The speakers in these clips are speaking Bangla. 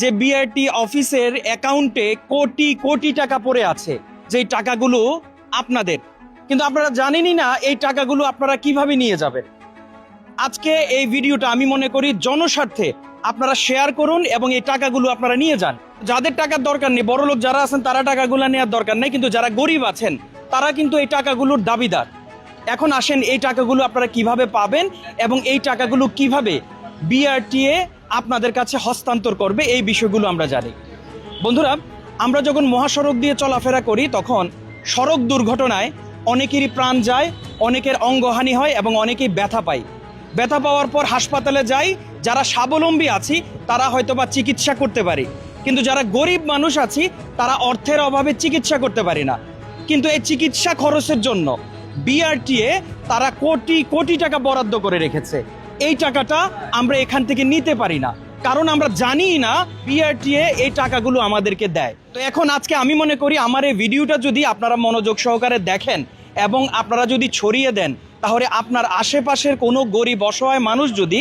যে বিআরটি অফিসের অ্যাকাউন্টে কোটি কোটি টাকা পড়ে আছে, যেই টাকাগুলো আপনাদের, কিন্তু আপনারা জানেনই না এই টাকাগুলো আপনারা কিভাবে নিয়ে যাবেন। আজকে এই ভিডিওটা আমি মনে করি জনস্বার্থে আপনারা শেয়ার করুন এবং এই টাকাগুলো আপনারা নিয়ে যান। যাদের টাকার দরকার নেই, বড় লোক যারা আছেন তারা টাকাগুলো নেওয়ার দরকার নেই, কিন্তু যারা গরিব আছেন তারা কিন্তু এই টাকাগুলোর দাবিদার। এখন আসেন এই টাকাগুলো আপনারা কিভাবে পাবেন এবং এই টাকাগুলো কিভাবে বিআরটিএ আপনাদের কাছে হস্তান্তর করবে, এই বিষয়গুলো আমরা জানি। বন্ধুরা, আমরা যখন মহাসড়ক দিয়ে চলাফেরা করি তখন সড়ক দুর্ঘটনায় অনেকেরই প্রাণ যায়, অনেকের অঙ্গহানি হয় এবং অনেকেই ব্যথা পায়। ব্যথা পাওয়ার পর হাসপাতালে যাই, যারা স্বাবলম্বী আছি তারা হয়তোবা চিকিৎসা করতে পারি, কিন্তু যারা গরিব মানুষ আছি তারা অর্থের অভাবে চিকিৎসা করতে পারি না। কিন্তু এই চিকিৎসা খরচের জন্য বিআরটিএ তারা কোটি কোটি টাকা বরাদ্দ করে রেখেছে। এই টাকাটা আমরা এখান থেকে নিতে পারি না, কারণ আমরা জানি না বিআরটিএ এই টাকাগুলো আমাদেরকে দেয়। তো এখন আজকে আমি মনে করি আমার এই ভিডিওটা যদি আপনারা মনোযোগ সহকারে দেখেন এবং আপনারা যদি ছড়িয়ে দেন, তাহলে আপনার আশেপাশের কোনো গরিব অসহায় মানুষ যদি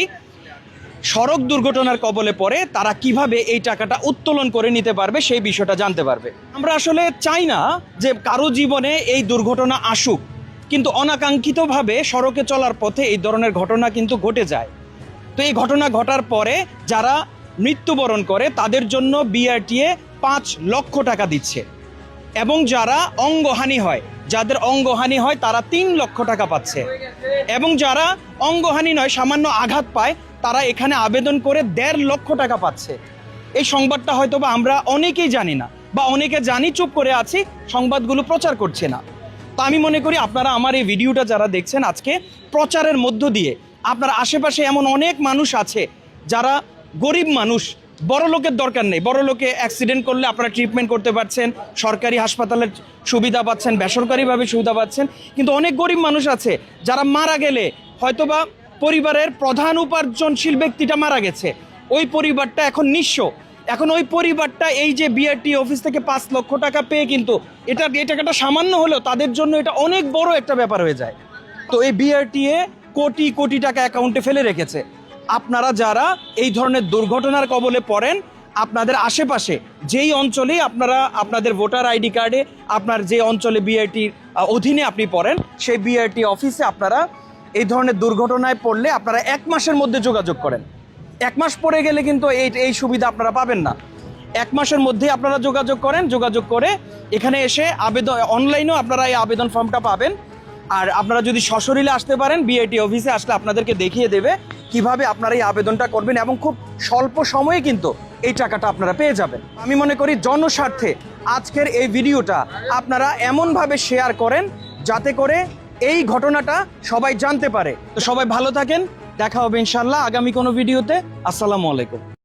সড়ক দুর্ঘটনার কবলে পড়ে তারা কিভাবে এই টাকাটা উত্তোলন করে নিতে পারবে সেই বিষয়টা জানতে পারবে। আমরা আসলে চাই না যে কারো জীবনে এই দুর্ঘটনা আসুক, কিন্তু অনাকাঙ্ক্ষিতভাবে সড়কে চলার পথে এই ধরনের ঘটনা কিন্তু ঘটে যায়। তো এই ঘটনা ঘটার পরে যারা মৃত্যুবরণ করে তাদের জন্য বিআরটিএ 5 লক্ষ টাকা দিচ্ছে, এবং যারা অঙ্গহানি হয়, যাদের অঙ্গহানি হয় তারা 3 লক্ষ টাকা পাচ্ছে, এবং যারা অঙ্গহানি নয় সামান্য আঘাত পায় তারা এখানে আবেদন করে 1.5 লক্ষ টাকা পাচ্ছে। এই সংবাদটা হয়তো বা আমরা অনেকেই জানি না, বা অনেকে জানি চুপ করে আছি, সংবাদগুলো প্রচার করছে না। তো আমি মনে করি আপনারা আমার এই ভিডিওটা যারা দেখছেন আজকে, প্রচারের মধ্য দিয়ে আপনার আশেপাশে এমন অনেক মানুষ আছে যারা গরিব মানুষ, বড় লোকের দরকার নেই, বড় লোকে অ্যাক্সিডেন্ট করলে আপনারা ট্রিটমেন্ট করতে পারছেন, সরকারি হাসপাতালের সুবিধা পাচ্ছেন, বেসরকারিভাবে সুবিধা পাচ্ছেন, কিন্তু অনেক গরিব মানুষ আছে যারা মারা গেলে হয়তোবা পরিবারের প্রধান উপার্জনশীল ব্যক্তিটা মারা গেছে, ওই পরিবারটা এখন নিঃস্ব। এখন ওই পরিবারটা এই যে বিআরটি অফিস থেকে 5 লক্ষ টাকা পেয়ে, কিন্তু এই টাকাটা সামান্য হলেও তাদের জন্য এটা অনেক বড় একটা ব্যাপার হয়ে যায়। তো এই বিআরটিএ কোটি কোটি টাকা অ্যাকাউন্টে ফেলে রেখেছে। আপনারা যারা এই ধরনের দুর্ঘটনার কবলে পড়েন, আপনাদের আশেপাশে যেই অঞ্চলে আপনারা আপনাদের ভোটার আইডি কার্ডে আপনার যে অঞ্চলে বিআরটির অধীনে আপনি পড়েন, সেই বিআরটি অফিসে আপনারা এই ধরনের দুর্ঘটনায় পড়লে আপনারা 1 মাসের মধ্যে যোগাযোগ করেন। 1 মাস পরে গেলে কিন্তু এই সুবিধা আপনারা পাবেন না। 1 মাসের মধ্যে আপনারা যোগাযোগ করেন, যোগাযোগ করে এখানে এসে অনলাইনেও আপনারা এই আবেদন ফর্মটা পাবেন। আর আপনারা যদি সশরীরে আসতে পারেন, বিআরটি অফিসে আসলে আপনাদেরকে দেখিয়ে দেবে কিভাবে আপনারা এই আবেদনটা করবেন, এবং খুব স্বল্প সময়ে কিন্তু এই টাকাটা আপনারা পেয়ে যাবেন। আমি মনে করি জনস্বার্থে আজকের এই ভিডিওটা আপনারা এমনভাবে শেয়ার করেন যাতে করে এই ঘটনাটা সবাই জানতে পারে। তো সবাই ভালো থাকেন, দেখা হবে ইনশাল্লাহ আগামী কোনো ভিডিওতে। আসসালামু আলাইকুম।